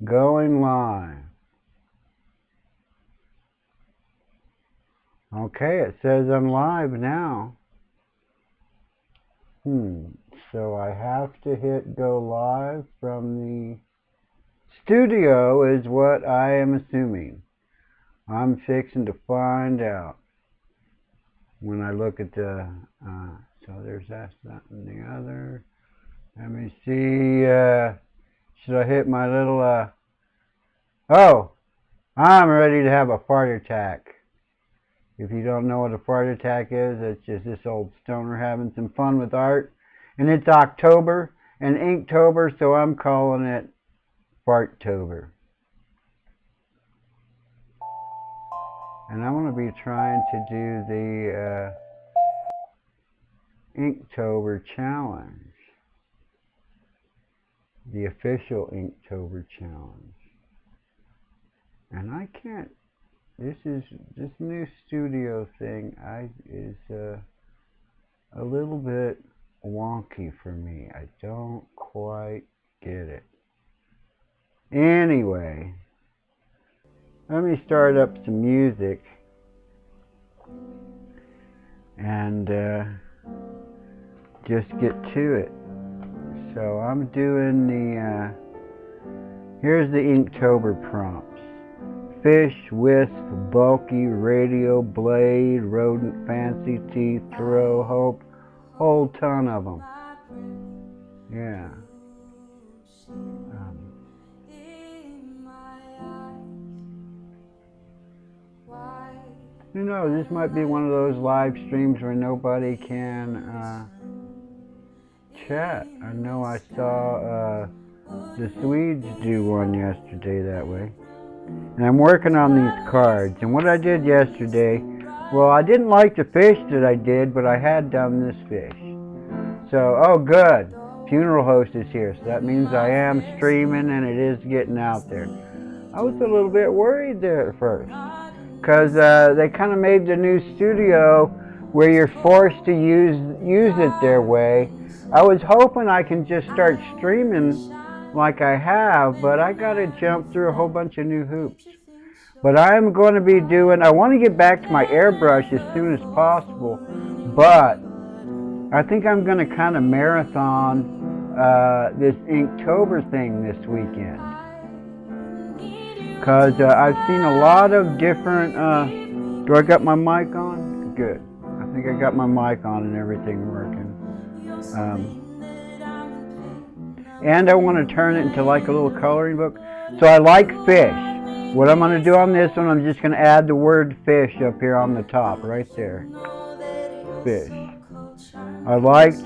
Going live. Okay, it says I'm live now. So I have to hit go live from the studio is what I am assuming. I'm fixing to find out when I look at the, so there's that and the other. Let me see, should I hit my little, oh, I'm ready to have a fart attack. If you don't know what a fart attack is, it's just this old stoner having some fun with art. And it's October and Inktober, so I'm calling it Farttober. And I'm going to be trying to do the Inktober challenge. The official Inktober challenge. And I can't, this new studio thing is a little bit wonky for me. I don't quite get it. Anyway, let me start up some music and just get to it. So I'm doing the, here's the Inktober prompts. Fish, wisp, bulky, radio, blade, rodent, fancy, teeth, throw, hope, whole ton of them. Yeah. You know, this might be one of those live streams where nobody can chat. I know I saw the Swedes do one yesterday that way. And I'm working on these cards. And what I did yesterday, well, I didn't like the fish that I did, but I had done this fish. So, oh good, funeral host is here. So that means I am streaming and it is getting out there. I was a little bit worried there at first, because they kind of made the new studio where you're forced to use it their way. I was hoping I can just start streaming like I have, but I got to jump through a whole bunch of new hoops. But I'm going to be doing, I want to get back to my airbrush as soon as possible, but I think I'm going to kind of marathon this Inktober thing this weekend. Because I've seen a lot of different, do I got my mic on? Good. I think I got my mic on and everything working. And I want to turn it into like a little coloring book. So I like fish. What I'm going to do on this one, I'm just going to add the word fish up here on the top, right there. Fish. I liked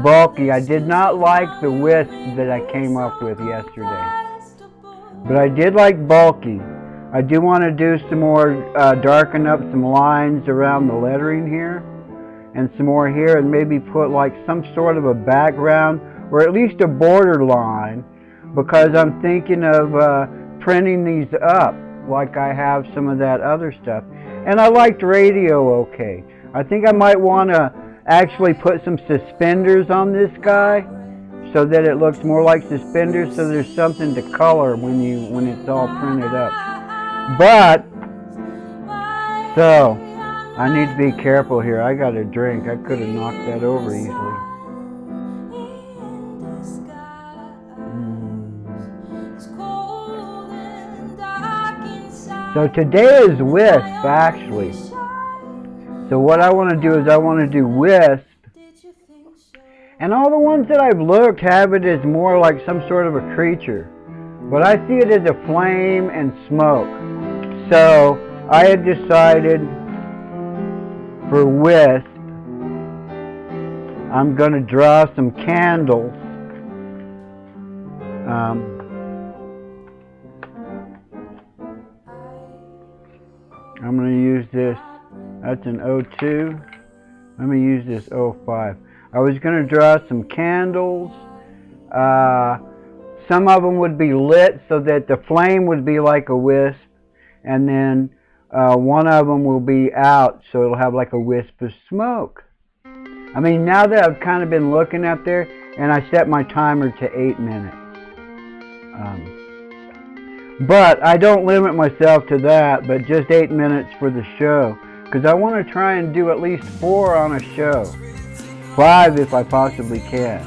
bulky. I did not like the wisp that I came up with yesterday. But I did like bulky. I do want to do some more, darken up some lines around the lettering here. And some more here, and maybe put like some sort of a background, or at least a border line, because I'm thinking of printing these up like I have some of that other stuff. And I liked radio okay. I think I might want to actually put some suspenders on this guy so that it looks more like suspenders, so there's something to color when it's all printed up. But so I need to be careful here. I got a drink. I could have knocked that over easily. So today is wisp, actually. So what I want to do is I want to do wisp. And all the ones that I've looked have it as more like some sort of a creature. But I see it as a flame and smoke. So I had decided for wisp, I'm going to draw some candles. I'm going to use this, that's an 02. Let me use this 05. I was going to draw some candles. Some of them would be lit so that the flame would be like a wisp. And then one of them will be out, so it'll have like a wisp of smoke. I mean, now that I've kind of been looking up there, and I set my timer to 8 minutes. But I don't limit myself to that, but just 8 minutes for the show. Because I want to try and do at least 4 on a show. 5 if I possibly can.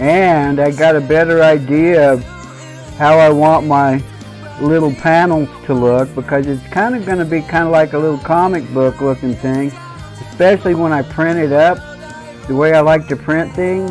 And I got a better idea of how I want my little panels to look, because it's kind of going to be kind of like a little comic book looking thing, especially when I print it up the way I like to print things.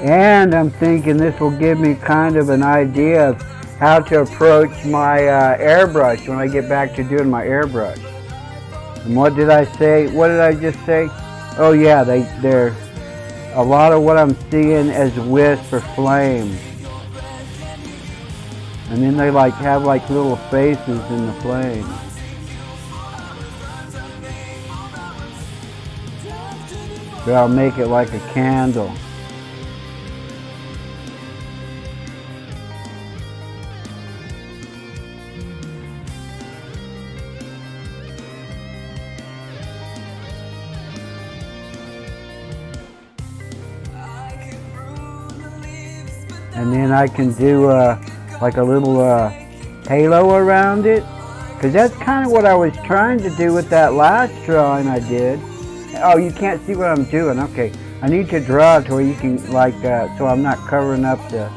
And I'm thinking this will give me kind of an idea of how to approach my airbrush when I get back to doing my airbrush. And what did I say? What did I just say? Oh yeah, they're a lot of what I'm seeing as wisps or flames. And then they have little faces in the flames. But I'll make it like a candle. And then I can do like a little halo around it, because that's kind of what I was trying to do with that last drawing I did. Oh, you can't see what I'm doing. Okay, I need to draw it to where you can so I'm not covering up the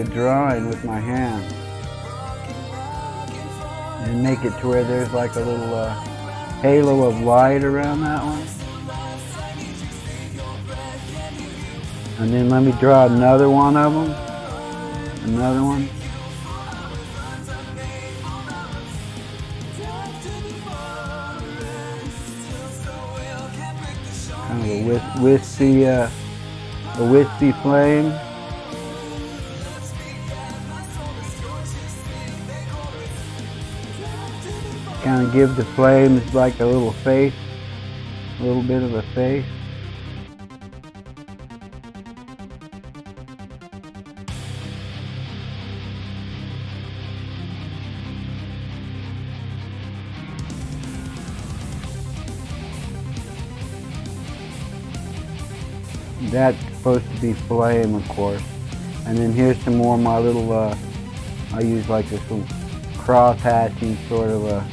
drawing with my hand, and make it to where there's like a little halo of light around that one. And then let me draw another one of them. Another one. Kind of a wispy flame. Kind of give the flames like a little face, a little bit of a face. That's supposed to be flame, of course. And then here's some more of my little, I use like this little cross-hatching sort of a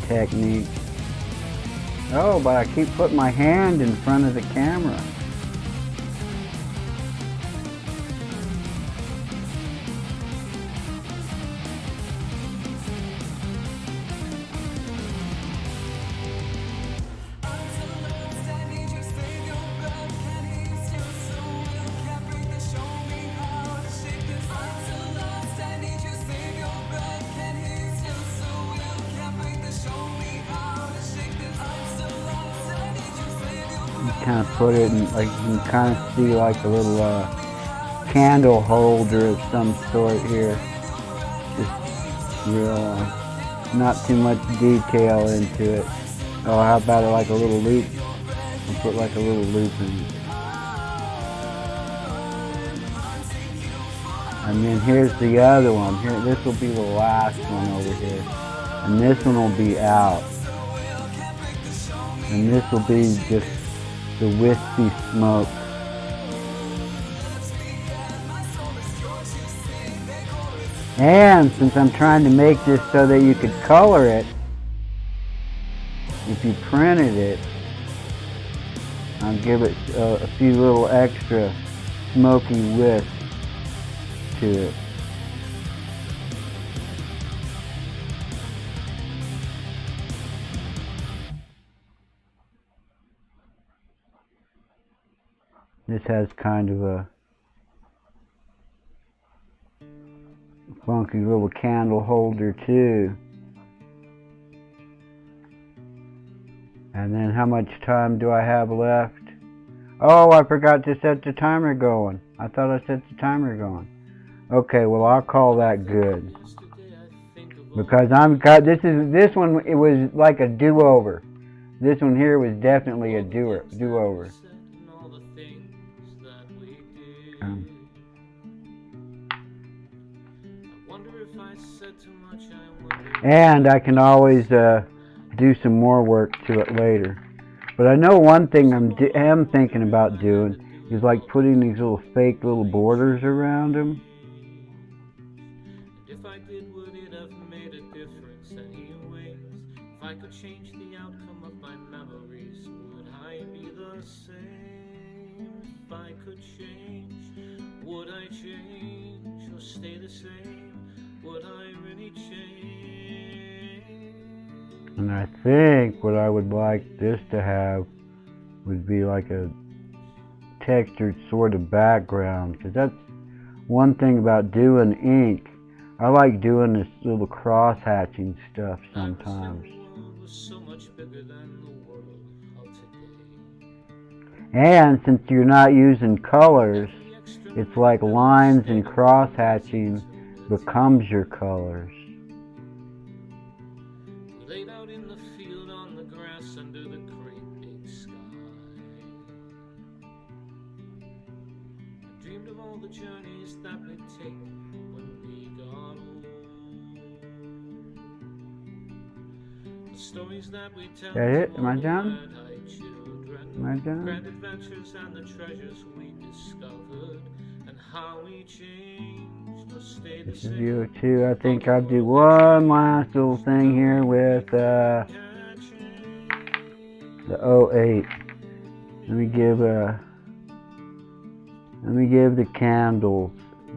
technique. Oh, but I keep putting my hand in front of the camera. Kind of put it in, like you can kind of see like a little candle holder of some sort here. Just real, not too much detail into it. Oh, how about like a little loop? I'll put like a little loop in it. And then here's the other one. Here, this will be the last one over here. And this one will be out. And this will be just the wispy smoke. And since I'm trying to make this so that you could color it, if you printed it, I'll give it a few little extra smoky wisps to it. This has kind of a funky little candle holder too. And then how much time do I have left? Oh, I forgot to set the timer going. I thought I set the timer going. Okay, well I'll call that good. Because this one, it was like a do-over. This one here was definitely a do-over. And I can always do some more work to it later. But I know one thing I am thinking about doing is like putting these little fake little borders around them. If I did, would it have made a difference anyways? If I could change the outcome of my memories, would I be the same? If I could change, would I change or stay the same? Would I really change? And I think what I would like this to have would be like a textured sort of background, because that's one thing about doing ink. I like doing this little cross-hatching stuff sometimes. And since you're not using colors, it's like lines and cross-hatching becomes your colors. We laid out in the field on the grass under the great big sky. I dreamed of all the journeys that we'd take when we got old. The stories that we tell. That it? Am I done? Am I done? Grand adventures and the treasures we discovered and how we changed. This is view 2. I think I'll do one last little thing here with the 08. Let me give the candles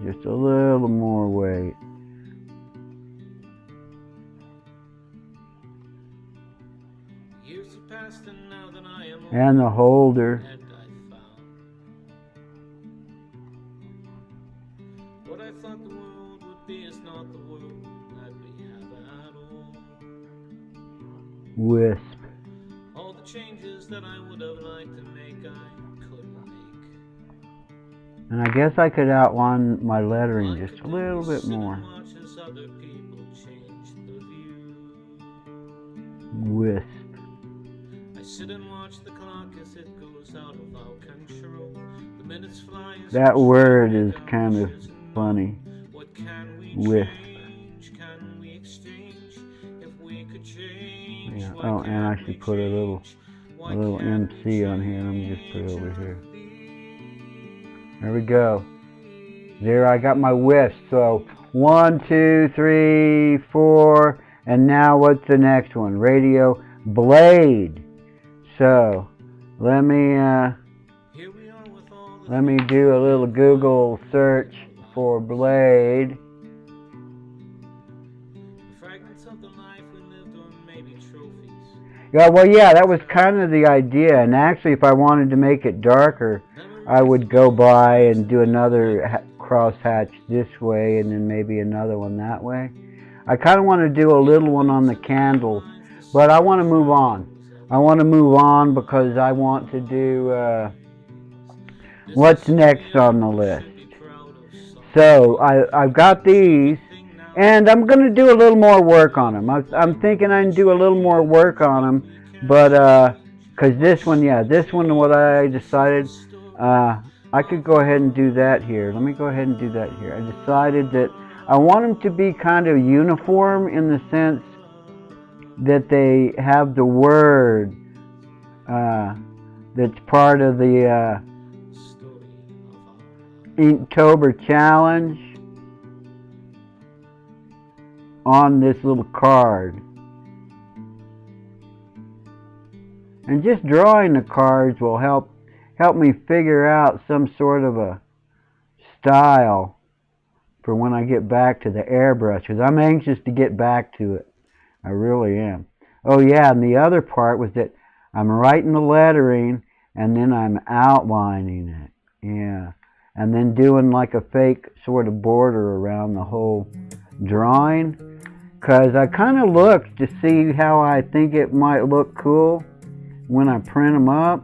just a little more weight. And the holder. What I thought the world would be is not the world that we have at all. Wisp. All the changes that I would have liked to make, I couldn't make. And I guess I could outline my lettering just a little bit more. Wisp. I sit and watch the clock as it goes out of our control. The minutes fly. That word is kind of funny. Wisp. Yeah. Oh, and I should put a little MC on here. Let me just put it over here. There we go. There, I got my wisp. So 1, 2, 3, 4, and now what's the next one? Radio blade. So let me do a little Google search for blade. Yeah, well, yeah, that was kind of the idea. And actually, if I wanted to make it darker, I would go by and do another crosshatch this way and then maybe another one that way. I kind of want to do a little one on the candles, but I want to move on. I want to move on because I want to do what's next on the list. So I've got these, and I'm going to do a little more work on them. I'm thinking I can do a little more work on them, but because this one, what I decided, I could go ahead and do that here. Let me go ahead and do that here. I decided that I want them to be kind of uniform in the sense that they have the word that's part of the Inktober challenge on this little card. And just drawing the cards will help me figure out some sort of a style for when I get back to the airbrush, because I'm anxious to get back to it. I really am. Oh yeah, and the other part was that I'm writing the lettering and then I'm outlining it. Yeah. And then doing like a fake sort of border around the whole drawing. Because I kind of looked to see how I think it might look cool when I print them up.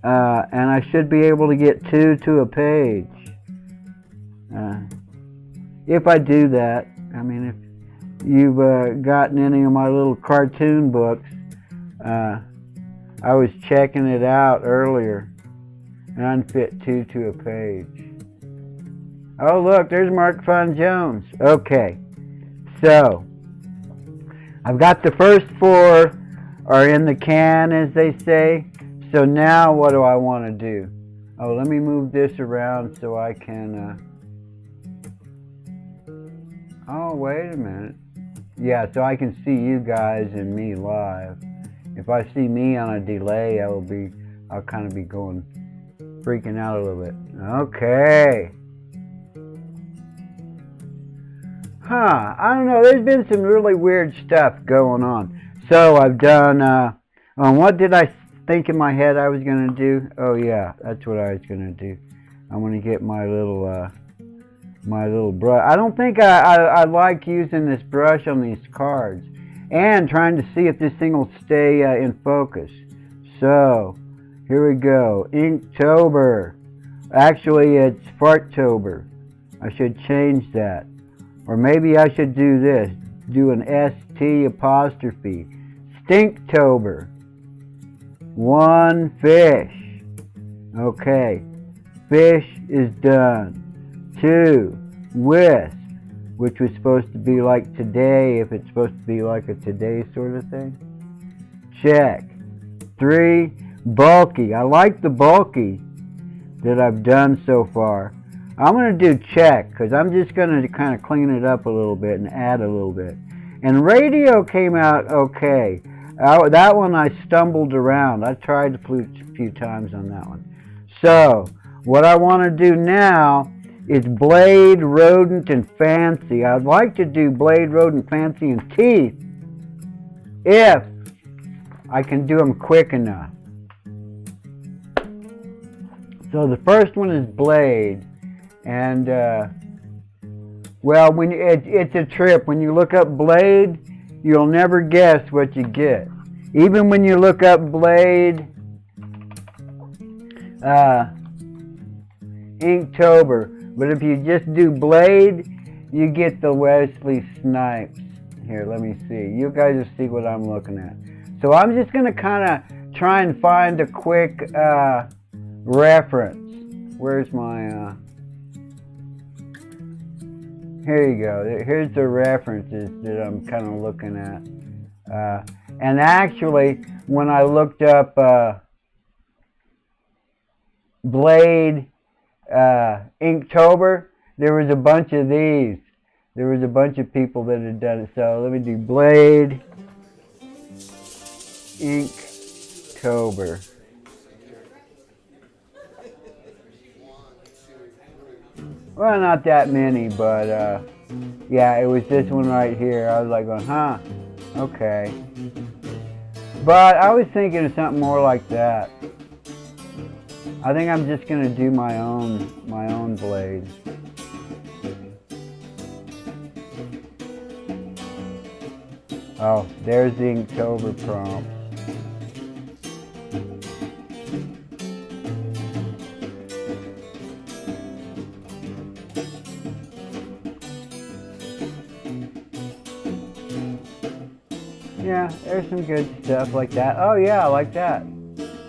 And I should be able to get 2 to a page. If I do that. I mean, if you've gotten any of my little cartoon books, I was checking it out earlier. An unfit 2 to a page. Oh look, there's Mark Von Jones. Okay, so I've got the first 4 are in the can, as they say. So now what do I want to do? Oh, let me move this around so I can... Oh, wait a minute. Yeah, so I can see you guys and me live. If I see me on a delay, I'll kind of be freaking out a little bit. Okay. Huh, I don't know, there's been some really weird stuff going on. So I've done, what did I think in my head I was going to do? Oh yeah, that's what I was going to do. I'm going to get my little brush. I don't think I like using this brush on these cards. And trying to see if this thing will stay in focus. So, here we go. Inktober. Actually, it's Farttober. I should change that. Or maybe I should do this. Do an ST apostrophe. Stinktober. 1 fish. Okay. Fish is done. 2. Wisp. Which was supposed to be like today, if it's supposed to be like a today sort of thing. Check. 3. Bulky. I like the bulky that I've done so far. I'm going to do check, because I'm just going to kind of clean it up a little bit and add a little bit. And radio came out okay. That one I stumbled around. I tried a few times on that one. So, what I want to do now is Blade, Rodent, and Fancy. I'd like to do Blade, Rodent, Fancy, and Teeth if I can do them quick enough. So the first one is Blade. And, well, it's a trip. When you look up Blade, you'll never guess what you get. Even when you look up Blade, Inktober. But if you just do Blade, you get the Wesley Snipes. Here, let me see. You guys will see what I'm looking at. So I'm just going to kind of try and find a quick reference. Where's my... Here you go. Here's the references that I'm kind of looking at. And actually, when I looked up Blade Inktober, there was a bunch of these. There was a bunch of people that had done it. So let me do Blade Inktober. Well, not that many, but yeah, it was this one right here. I was like going, huh, okay. But I was thinking of something more like that. I think I'm just gonna do my own blade. Oh, there's the Inktober prompt. Yeah, there's some good stuff like that. Oh yeah, I like that.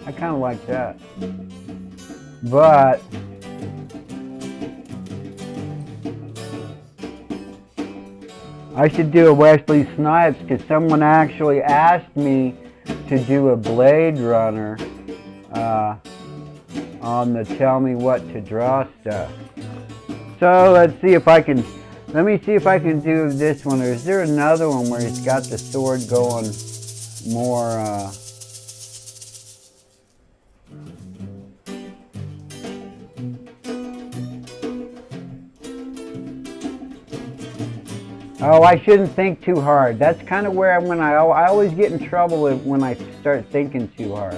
I kind of like that. But I should do a Wesley Snipes, because someone actually asked me to do a Blade Runner on the Tell Me What to Draw stuff. So let's see if I can, let me see if I can do this one. Or is there another one where he's got the sword going more, Oh, I shouldn't think too hard. That's kind of where I always get in trouble when I start thinking too hard.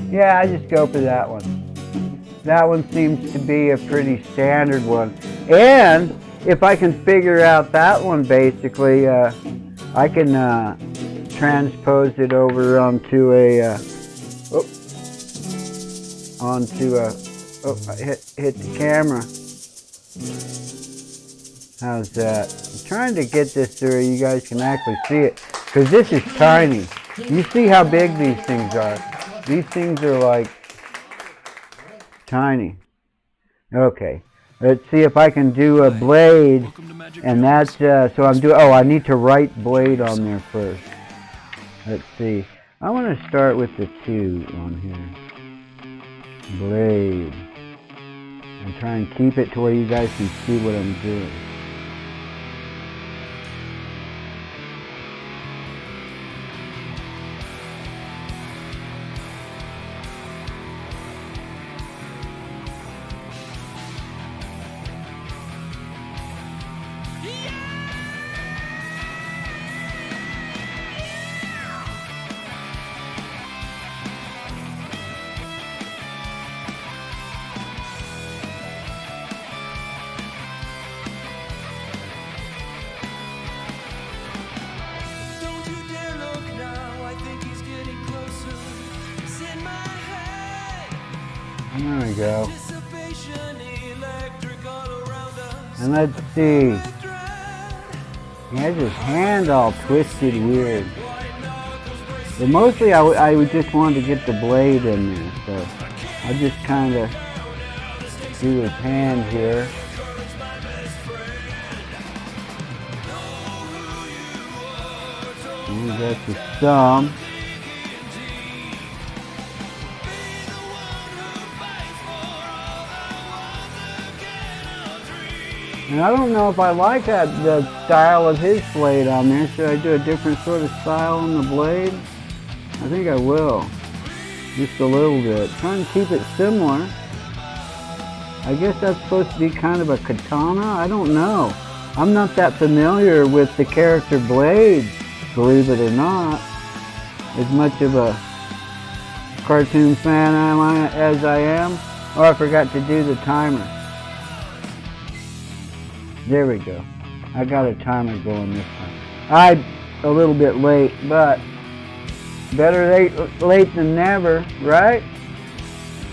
Yeah, I just go for that one. That one seems to be a pretty standard one. And if I can figure out that one, basically, I can transpose it over onto a, onto a, oh, I hit the camera. How's that? I'm trying to get this so you guys can actually see it, because this is tiny. You see how big these things are. These things are like tiny. Okay, let's see if I can do a blade, and that's, so I'm doing, oh, I need to write blade on there first. Let's see. I want to start with the 2 on here. Blade. And try and keep it to where you guys can see what I'm doing. There we go. And let's see. He has his hand all twisted weird. But mostly I just wanted to get the blade in there, so I'll just kind of do his hand here. And that's his thumb. And I don't know if I like the style of his blade on there. Should I do a different sort of style on the blade? I think I will. Just a little bit. Trying to keep it similar. I guess that's supposed to be kind of a katana? I don't know. I'm not that familiar with the character blades, believe it or not. As much of a cartoon fan as I am. Oh, I forgot to do the timer. There we go. I got a timer going this time. I'm a little bit late, but better late than never, right?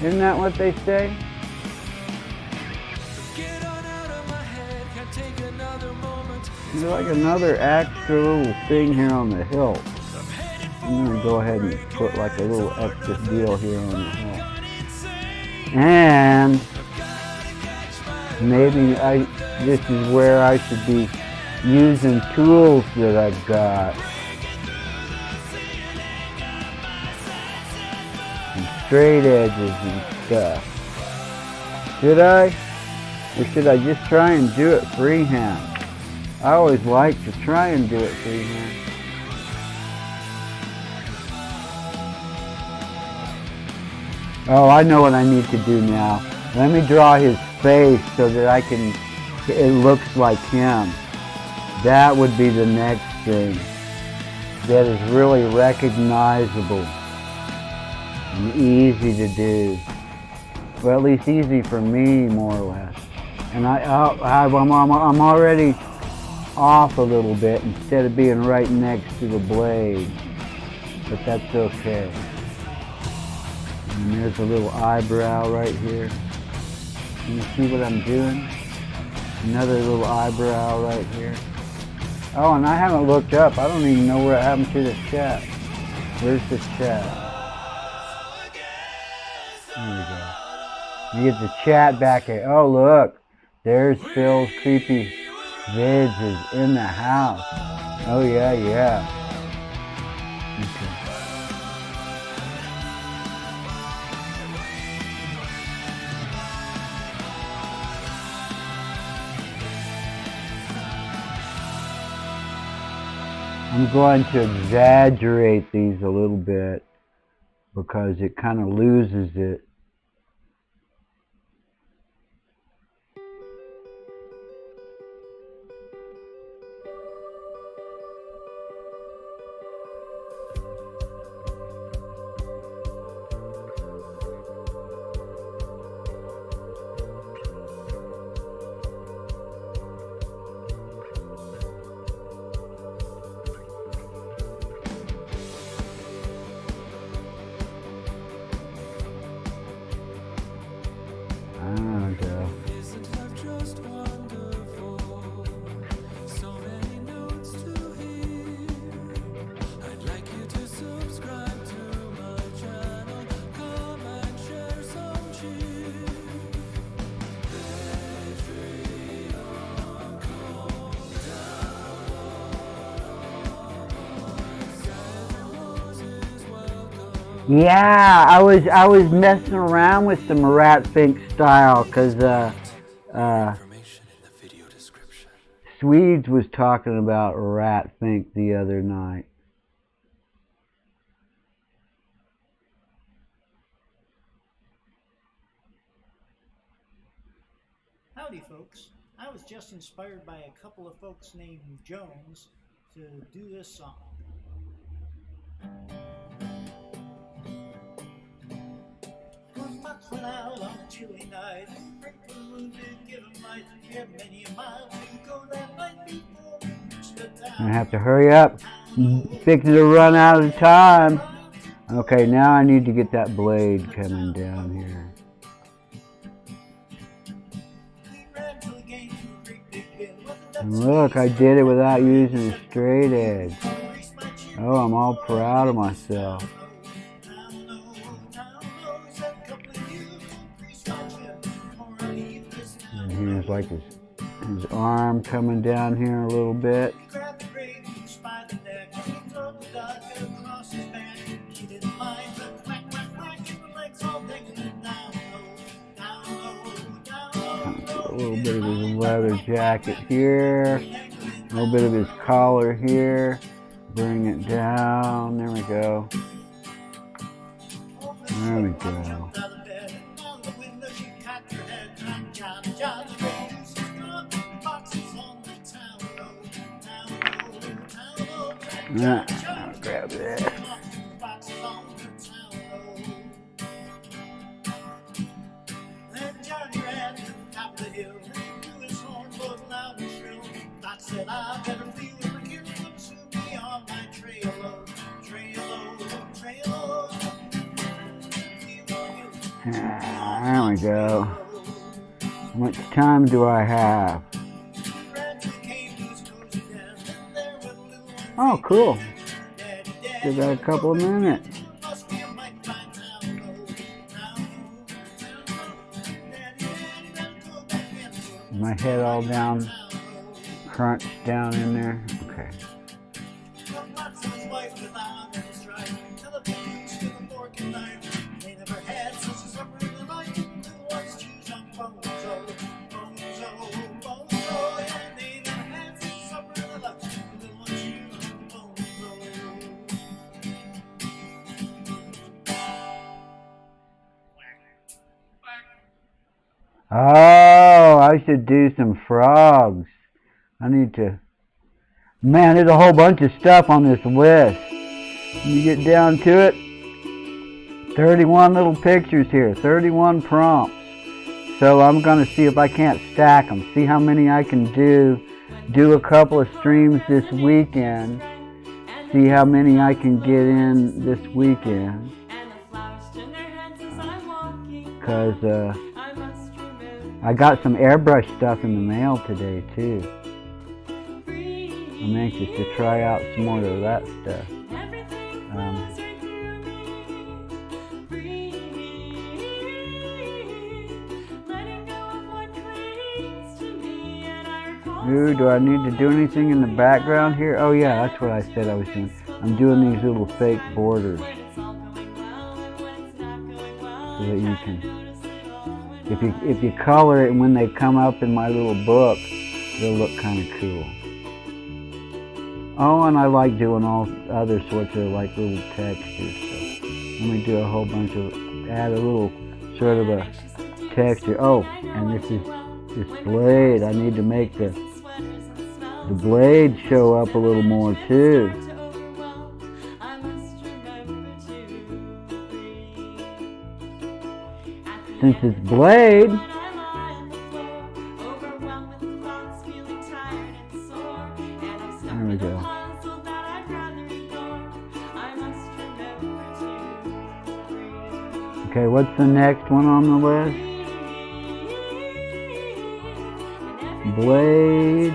Isn't that what they say? There's like another extra little thing here on the hilt. I'm going to go ahead and put like a little extra deal here on the hilt. And maybe this is where I should be using tools that I've got. And straight edges and stuff. Should I? Or should I just try and do it freehand? I always like to try and do it freehand. Oh, I know what I need to do now. Let me draw his face so that it looks like him. That would be the next thing. That is really recognizable and easy to do. Well, at least easy for me, more or less. And I'm already off a little bit instead of being right next to the blade. But that's okay. And there's a little eyebrow right here. You see what I'm doing? Another little eyebrow right here. Oh, and I haven't looked up. I don't even know what happened to the chat. Where's the chat? There we go. You get the chat back here. Oh, look. There's Phil's creepy vids is in the house. Oh, yeah, yeah. Okay. I'm going to exaggerate these a little bit because it kind of loses it. Yeah, I was messing around with some rat fink style because Swedes was talking about rat fink the other night. Howdy, folks. I was just inspired by a couple of folks named Jones to do this song. One box went out on a chilly night. Break the wounded, give 'em light. We had many a mile to go that night before we reached the town. I have to hurry up. Fixing to run out of time. Okay, now I need to get that blade coming down here. And look, I did it without using a straight edge. Oh, I'm all proud of myself. And here's like his arm coming down here a little bit. A little bit of his leather jacket here, a little bit of his collar here, bring it down, there we go, there we go. I'll grab this. Said I better feel the kid to be on my trail, There we go. How much time do I have? Oh, cool. Still got a couple of minutes. My head all down. Crunch down in there. Okay. Oh, I should do some frogs. I need to. Man, there's a whole bunch of stuff on this list. When you get down to it, 31 little pictures here, 31 prompts. So I'm going to see if I can't stack them, see how many I can do. Do a couple of streams this weekend. See how many I can get in this weekend. Because I got some airbrush stuff in the mail today too. I'm anxious to try out some more of that stuff. Ooh, do I need to do anything in the background here? Oh yeah, that's what I said I was doing. I'm doing these little fake borders. So that you can, if you color it and when they come up in my little book, they'll look kind of cool. Oh, and I like doing all other sorts of like little textures. So let me do a whole bunch of, add a little sort of a texture. Oh, and this blade. I need to make the blade show up a little more too. Since it's blade, there we go. Okay, what's the next one on the list? Blade,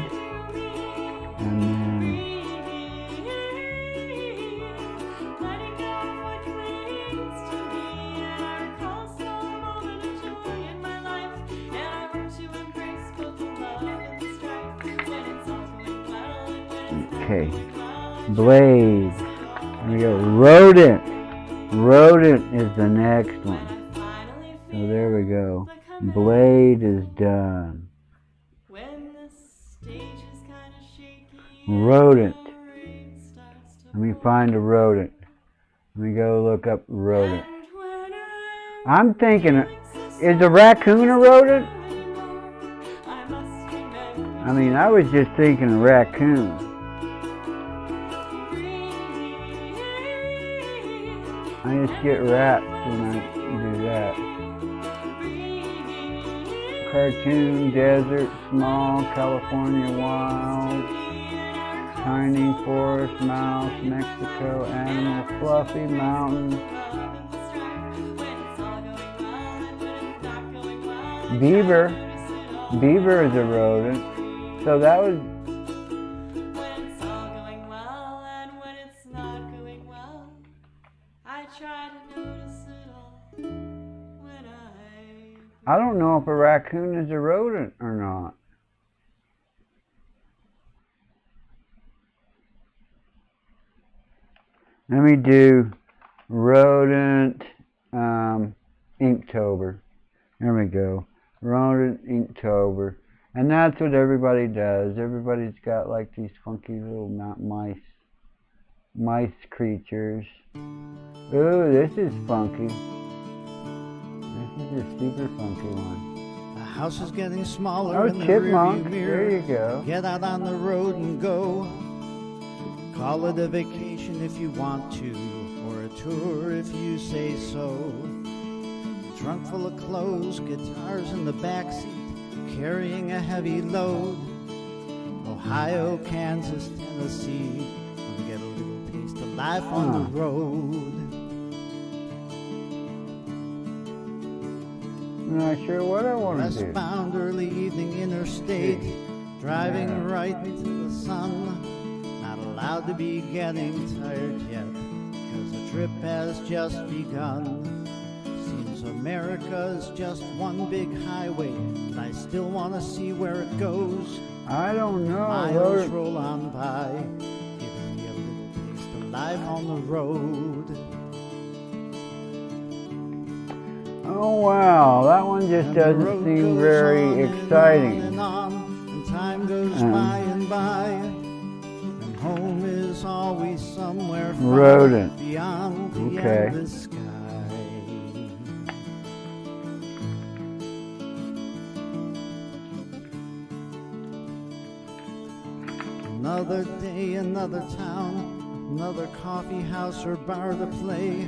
and then okay, blade. There we go. Rodent. Rodent is the next one. So there we go. Blade is done. Rodent. Let me find a rodent. Let me go look up rodent. I'm thinking, is a raccoon a rodent? I mean, I was just thinking a raccoon. I just get raps when I do that. Cartoon, desert, small, California wild, tiny forest, mouse, Mexico, animal, fluffy, mountain. Beaver. Beaver is a rodent. So that was... I don't know if a raccoon is a rodent or not. Let me do rodent Inktober. There we go. Rodent Inktober. And that's what everybody does. Everybody's got like these funky little mice creatures. Ooh, this is funky. This is a super funky one. The house is getting smaller. Oh, in the chipmunk. rearview mirror. There you go. Get out on the road and go. Call it a vacation if you want to, or a tour if you say so. Trunk full of clothes, guitars in the backseat, carrying a heavy load. Ohio, Kansas, Tennessee, gonna get a little taste of life on the road. I'm not sure what I want to do. Westbound early evening interstate, driving right into the sun. Not allowed to be getting tired yet, cause the trip has just begun. Seems America's just one big highway, but I still want to see where it goes. I don't know. Miles roll on by, giving me a little taste of life on the road. Oh wow, that one just doesn't seem very exciting. And time goes by and by, and home is always somewhere far rodent. beyond the Okay. endless sky. Another day, another town, another coffee house or bar to play.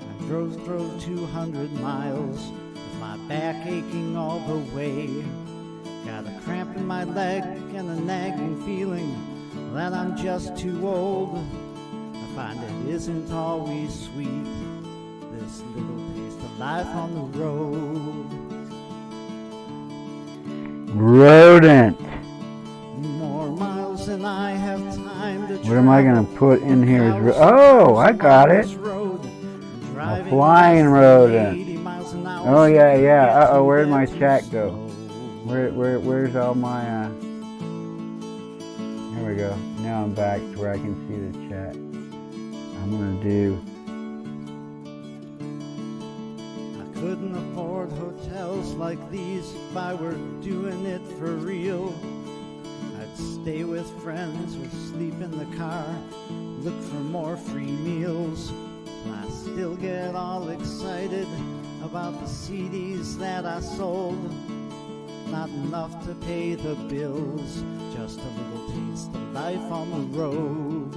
I drove 200 miles, with my back aching all the way. Got a cramp in my leg and a nagging feeling that I'm just too old. I find it isn't always sweet, this little taste of life on the road. Rodent. More miles than I have time to What am I going to put in here? Oh, I got it. A flying rodent. Oh yeah, yeah. Uh-oh, where'd my chat go? Where's all my, Here we go. Now I'm back to where I can see the chat. I'm gonna do... I couldn't afford hotels like these if I were doing it for real. I'd stay with friends or sleep in the car, look for more free meals. I still get all excited about the CDs that I sold. Not enough to pay the bills, just a little taste of life on the road.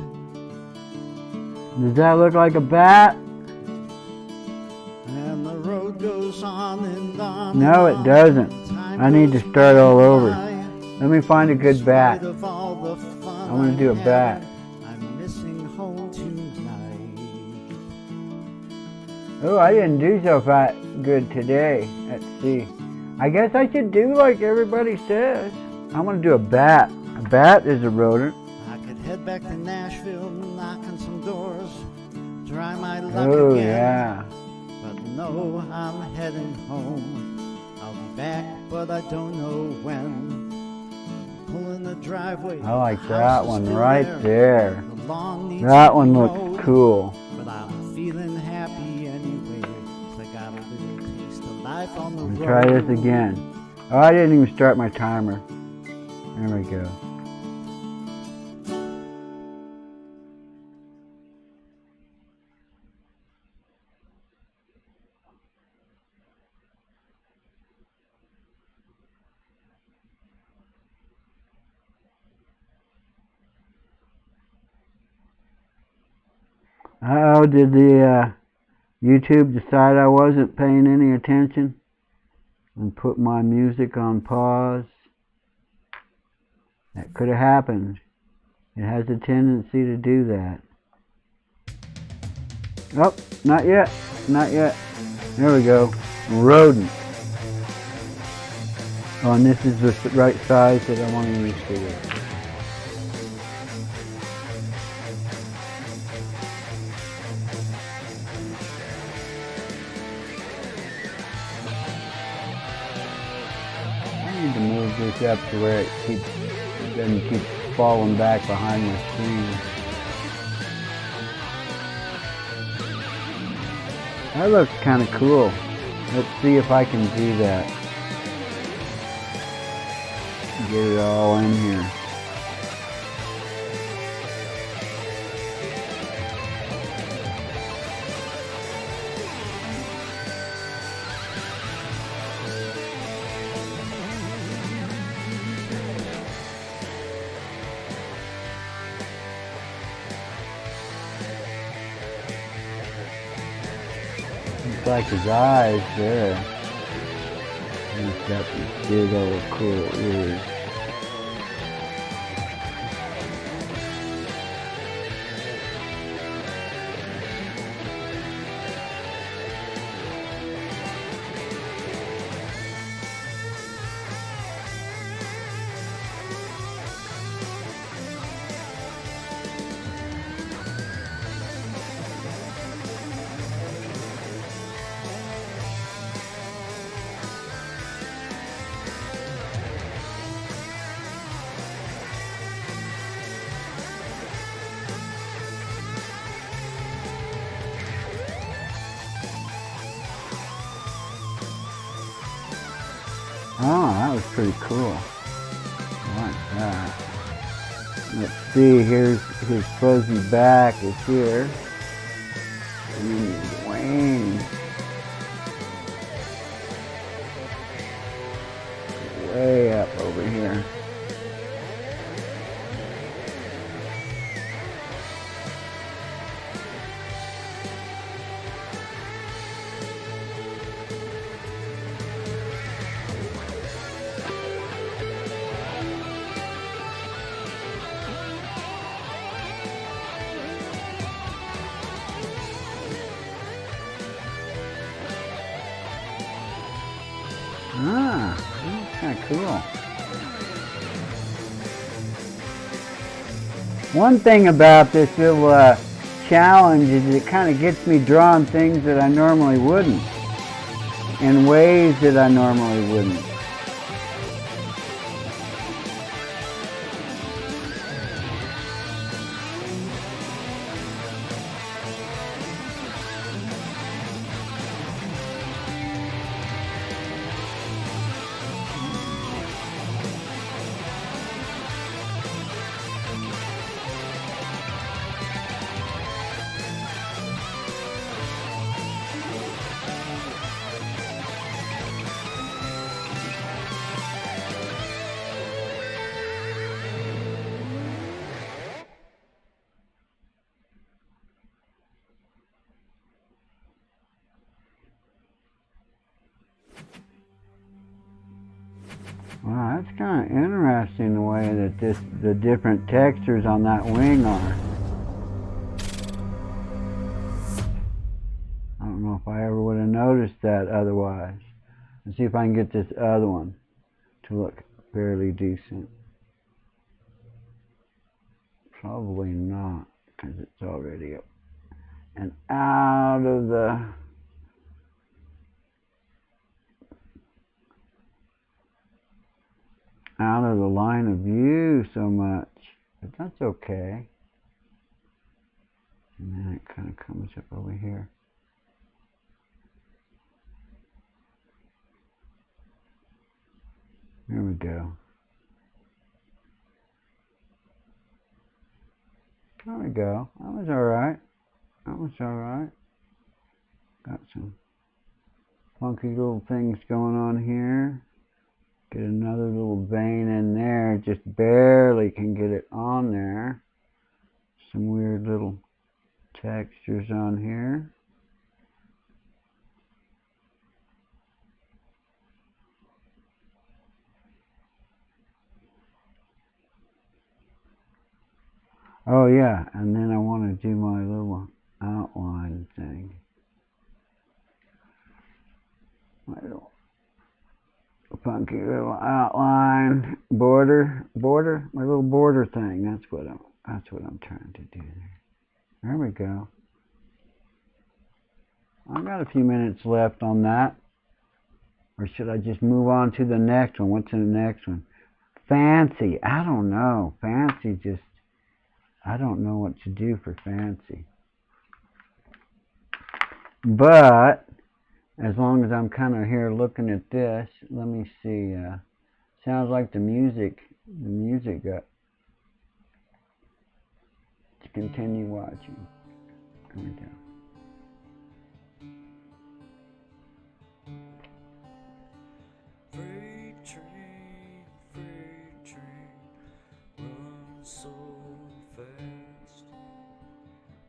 Does that look like a bat? And the road goes on and on. No, it doesn't. I need to start all over. Let me find a good bat. I'm going to do a bat. I'm missing home tonight. Oh, I didn't do so good today. Let's see. I guess I should do like everybody says. I'm going to do a bat. A bat is a rodent. I could head back to Nashville, knock on some doors, try my luck Oh, again. yeah. But no, I'm heading home. I'll be back, but I don't know when. Pulling the driveway. I like the that house is one still right there. The lawn needs That to one be looks mowed, cool. but I'm feeling life on the road. Try this again. Oh, I didn't even start my timer. There we go. Oh, did the YouTube decide I wasn't paying any attention and put my music on pause? That could have happened. It has a tendency to do that. Oh, not yet. Not yet. There we go. Rodent. Oh, and this is the right size that I want to use for this. I need to move this up to where it doesn't keep falling back behind my screen. That looks kind of cool. Let's see if I can do that. Get it all in here. Looks like his eyes there. He's got these big old cool ears. Oh, that was pretty cool. I like that. Let's see, here's his fuzzy back is here. And then his wings. Way up over here. Ah, that's kind of cool. One thing about this little challenge is it kind of gets me drawing things that I normally wouldn't, in ways that I normally wouldn't. Wow, that's kind of interesting the way that the different textures on that wing are. I don't know if I ever would have noticed that otherwise. Let's see if I can get this other one to look fairly decent. Probably not, because it's already up and out of the line of view so much, but that's okay. And then it kind of comes up over here. we go. There we go. That was alright. That was alright. Got some funky little things going on here. Get another little vein in there. Just barely can get it on there. Some weird little textures on here. Oh yeah, and then I want to do my little outline thing. My little funky little outline border, my little border thing. That's what I'm trying to do there. There we go. I've got a few minutes left on that. Or should I just move on to the next one? What's in the next one? Fancy. I don't know. Fancy just, I don't know what to do for fancy. But as long as I'm kind of here looking at this, let me see. Sounds like the music got to continue watching. Here we go. Freight train, run so fast.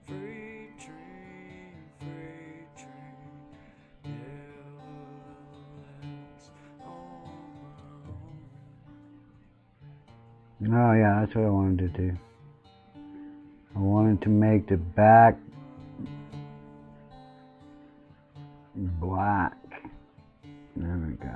Freight train, never lasts on my own. Oh yeah, that's what I wanted to do. I wanted to make the back black. There we go.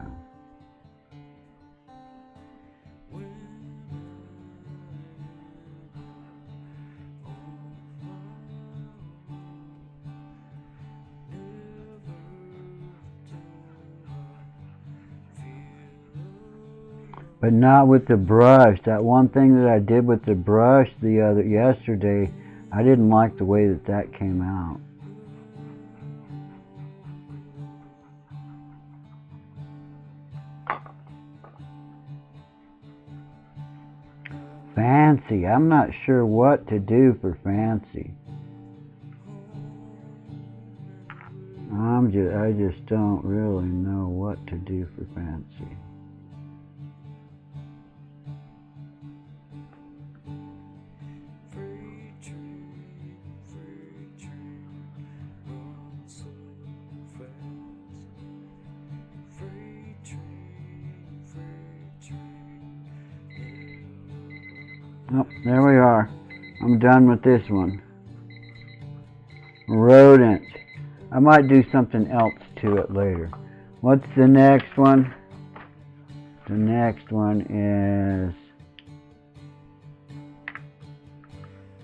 But not with the brush. That one thing that I did with the brush yesterday, I didn't like the way that came out. Fancy. I'm not sure what to do for fancy. I just don't really know what to do for fancy. Oh, there we are. I'm done with this one. Rodent. I might do something else to it later. What's the next one? The next one is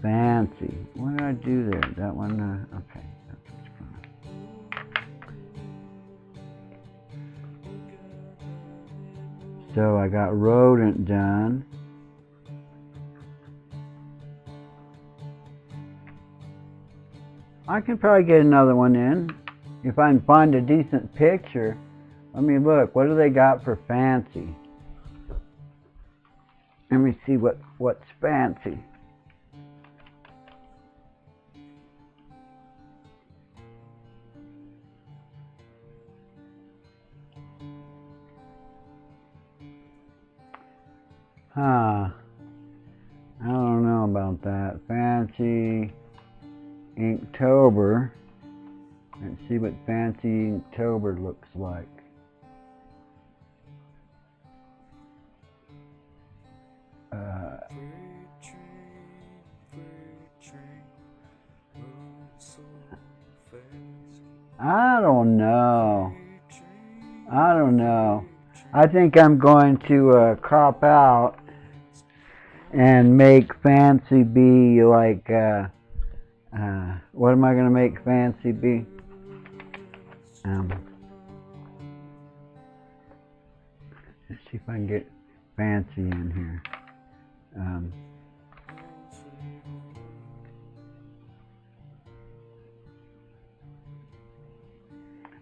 fancy. What did I do there? That one, okay. That's what's fine. So I got rodent done. I can probably get another one in if I can find a decent picture. Let me look. What do they got for fancy? Let me see what's fancy. I don't know about that. Fancy Inktober. Let's see what fancy Inktober looks like. I don't know. I think I'm going to cop out and make fancy be like, what am I going to make fancy be? Let's see if I can get fancy in here.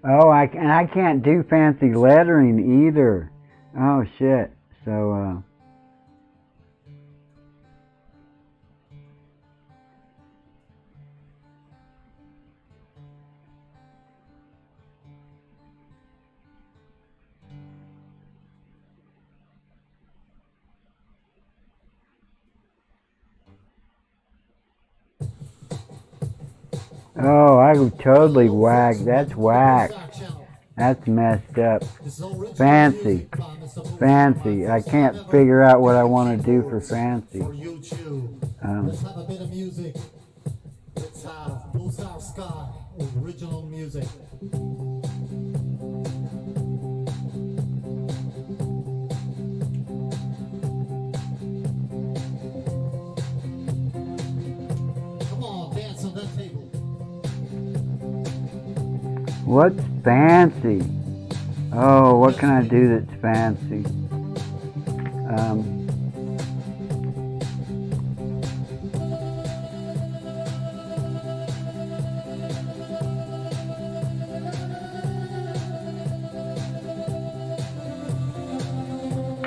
Oh, I can't do fancy lettering either. Oh shit. So, oh, I totally whacked. That's whack. That's messed up. Fancy. Fancy. I can't figure out what I want to do for fancy. Let's have a bit of music. Let's have Blue Star Sky, original music. Come on, dance on that table. What's fancy? Oh, what can I do that's fancy?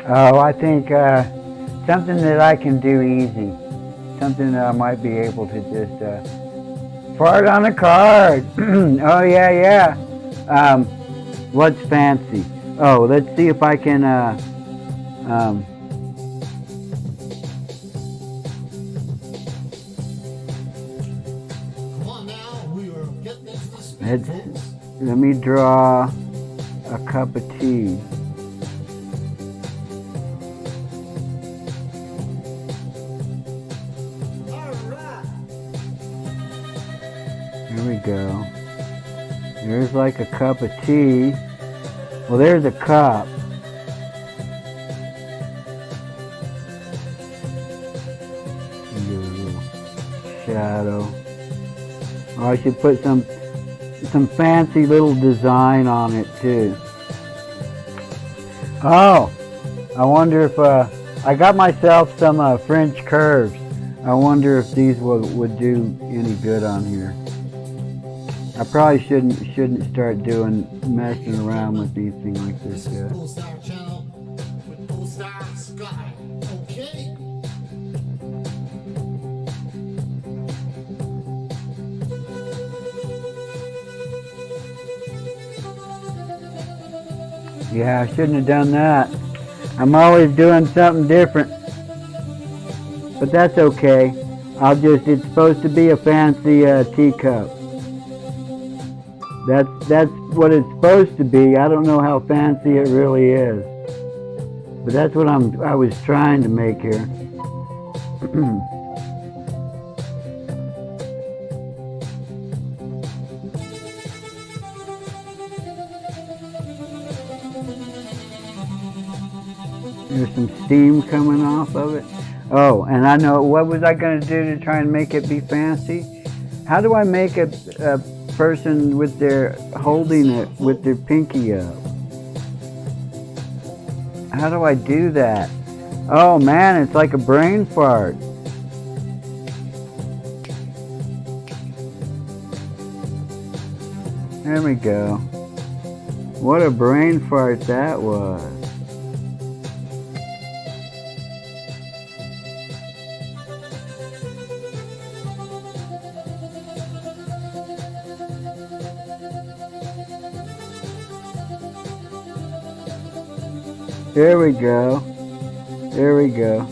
Oh, I think something that I can do easy. Something that I might be able to just fart on a card. Oh, yeah, yeah. What's fancy? Oh, let's see if I can Come on now, we are getting into the speed, folks. let me draw a cup of tea. Here we go. There's like a cup of tea. Well, there's a cup. Give it a little shadow. Oh, I should put some fancy little design on it too. Oh, I wonder if I got myself some French curves. I wonder if these would do any good on here. I probably shouldn't start messing around with anything like this yet. Blue Star Channel with Blue Star Sky. Okay. Yeah, I shouldn't have done that. I'm always doing something different. But that's okay. It's supposed to be a fancy teacup. That's what it's supposed to be. I don't know how fancy it really is. But that's what I was trying to make here. There's some steam coming off of it. Oh, and I know, what was I going to do to try and make it be fancy? How do I make a person with their holding it with their pinky up? How do I do that? Oh man, it's like a brain fart. There we go. What a brain fart that was. There we go. There we go.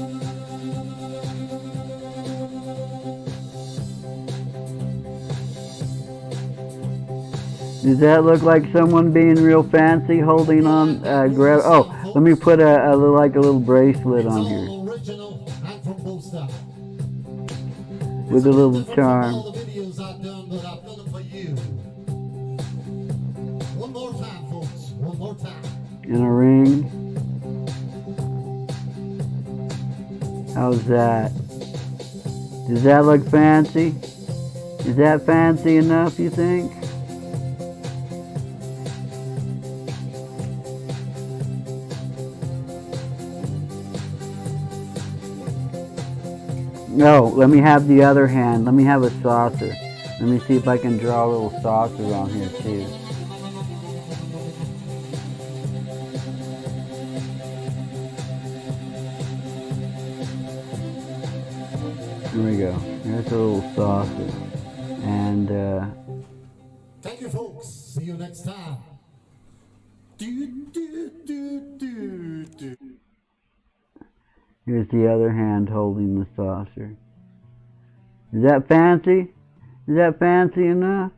Does that look like someone being real fancy holding on, oh, let me put a little bracelet on here. Original and from Blue Star. With a little charm. All the videos I've done, but I've done it for you. One more time, folks. One more time. And a ring. How's that? Does that look fancy? Is that fancy enough, you think? No, let me have the other hand. Let me have a saucer. Let me see if I can draw a little saucer on here too. Here we go. Here's a little saucer. And, Thank you, folks. See you next time. here's the other hand holding the saucer. Is that fancy? Is that fancy enough?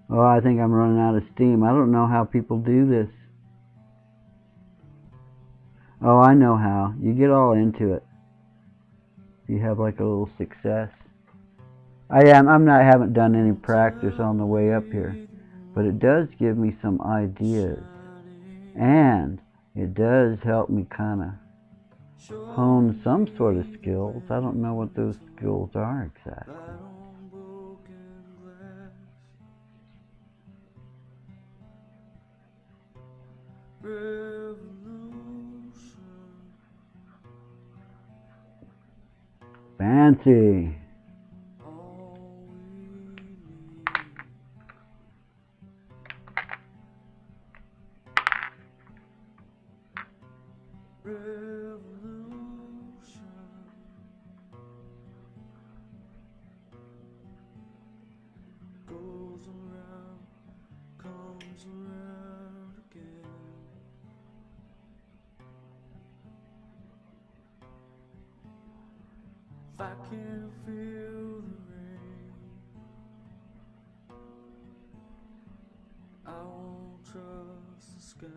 Oh, I think I'm running out of steam. I don't know how people do this. Oh, I know how. You get all into it. You have like a little success. haven't done any practice on the way up here, but it does give me some ideas. And it does help me kind of hone some sort of skills. I don't know what those skills are exactly. Fancy. Goes around, comes around again. If I can feel the rain, I won't trust the sky.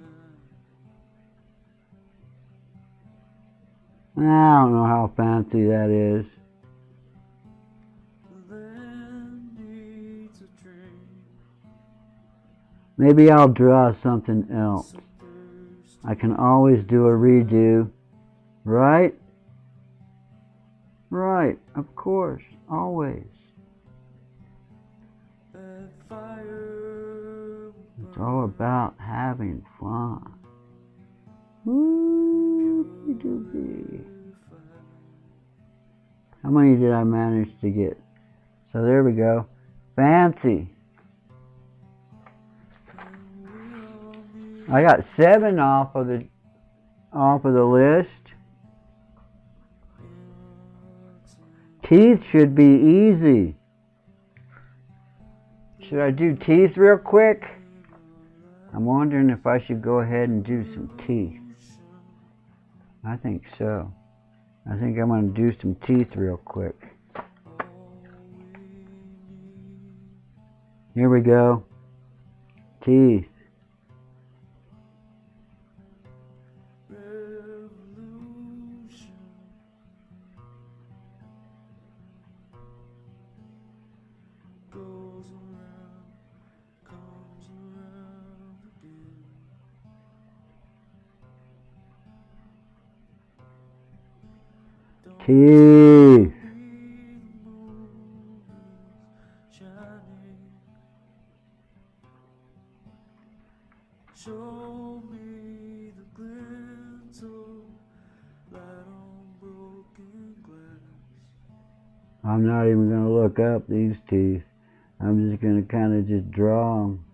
I don't know how fancy that is. The land needs a drink. Maybe I'll draw something else. I can always do a redo, right? Right, of course, always. That fire It's all about having fun. Woo-dee-doo-dee. How many did I manage to get? So there we go. Fancy. I got 7 off of the list. Teeth should be easy. Should I do teeth real quick? I'm wondering if I should go ahead and do some teeth. I think so. I think I'm going to do some teeth real quick. Here we go. Teeth. goes around, comes around again. Don't Teeth. be the moon is shining. Show me the glint of light on broken glass. I'm not even going to look up these teeth. I'm just going to kind of just draw them.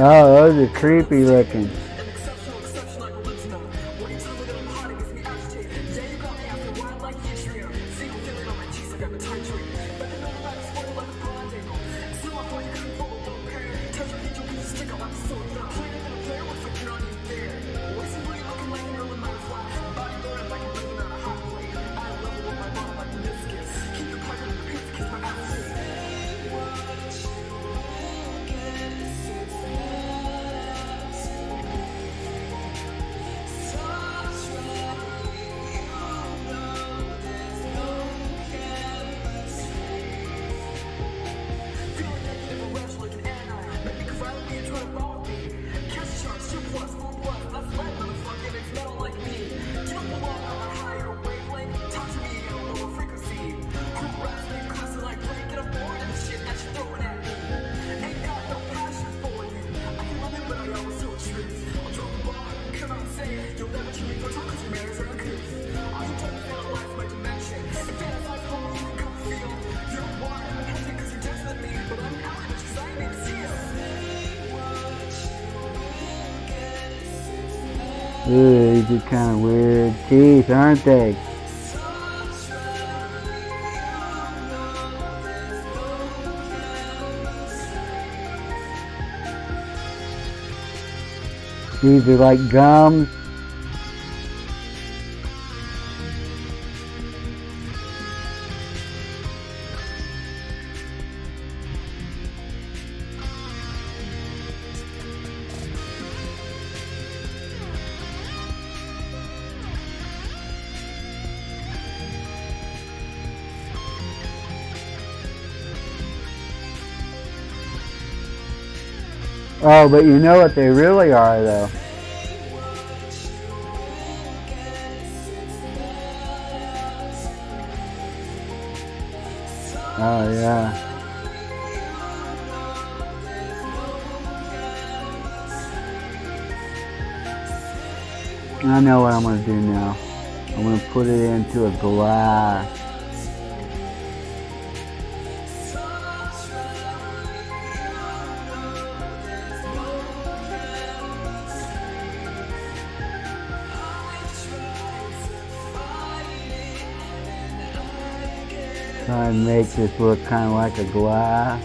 Oh, those are creepy looking. Ooh, these are kind of weird teeth, aren't they? These are like gums. Oh, but you know what they really are, though. Oh, yeah. I know what I'm going to do now. I'm going to put it into a glass. Try and make this look kind of like a glass.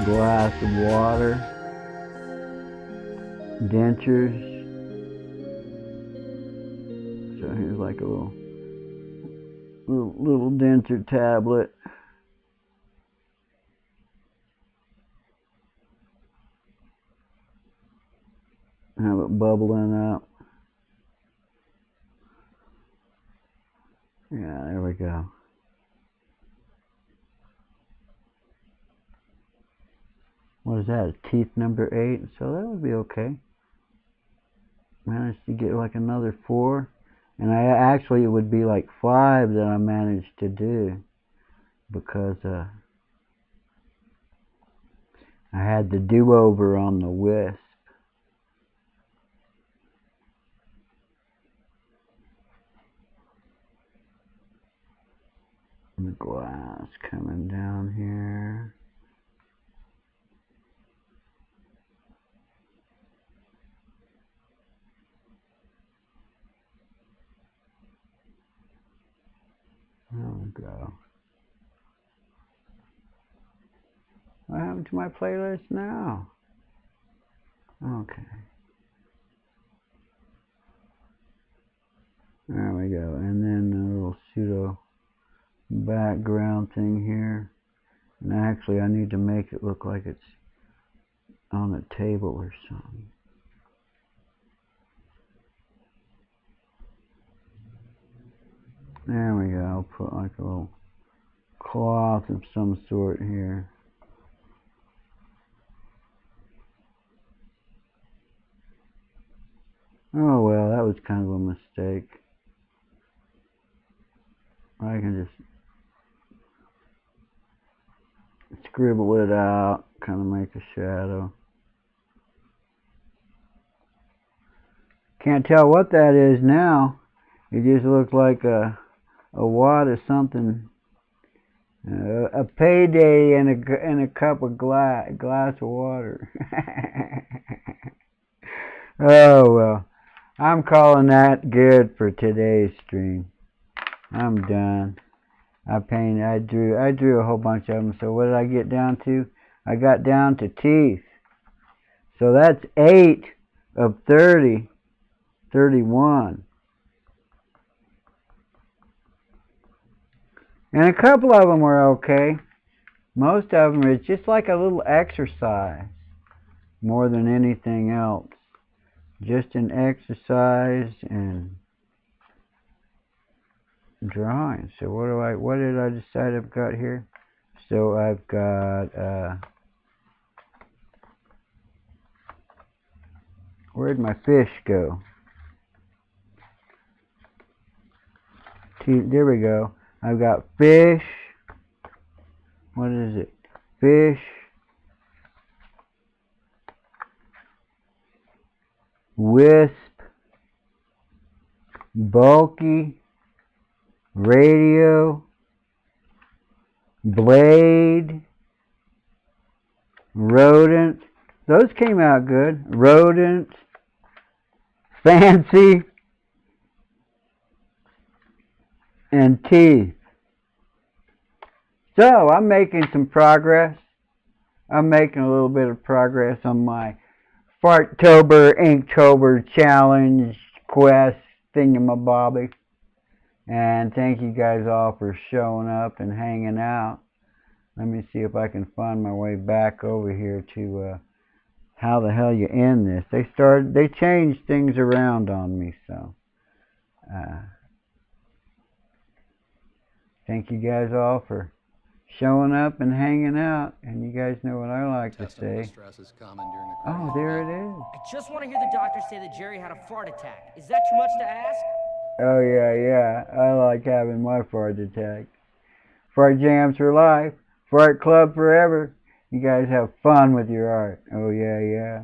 Glass of water. Dentures. So here's like a little denture tablet. Have it bubbling up. Yeah, there we go. What is that? Teeth number 8. So that would be okay. Managed to get like another 4. And actually it would be like 5 that I managed to do. Because I had the do-over on the wisp. And the glass coming down here. There we go. What happened to my playlist now? Okay. There we go. And then a little pseudo background thing here. And actually I need to make it look like it's on a table or something. There we go. I'll put like a little cloth of some sort here. Oh well, that was kind of a mistake. I can just scribble it out, kind of make a shadow. Can't tell what that is now. It just looks like a wad of something. A payday and a cup of glass of water. Oh well, I'm calling that good for today's stream. I'm done. I drew a whole bunch of them. So what did I get down to? I got down to teeth. So that's 8 of 30, 31. And a couple of them were okay. Most of them, it's just like a little exercise more than anything else. Just an exercise and drawing. So what did I decide I've got here? So I've got, where'd my fish go? There we go. I've got fish. What is it? Fish. Wisp. Bulky. Radio. Blade. Rodent. Those came out good. Rodent. Fancy. And teeth. So, I'm making some progress. I'm making a little bit of progress on my Farttober, Inktober challenge quest thingamabobby. And thank you guys all for showing up and hanging out. Let me see if I can find my way back over here to how the hell you end this. They changed things around on me, so thank you guys all for showing up and hanging out. And you guys know what I like to say. Oh, there it is. I just want to hear the doctor say that Jerry had a fart attack. Is that too much to ask? Oh yeah, I like having my fart attack. Fart jams for life. Fart club forever. You guys have fun with your art. Oh yeah.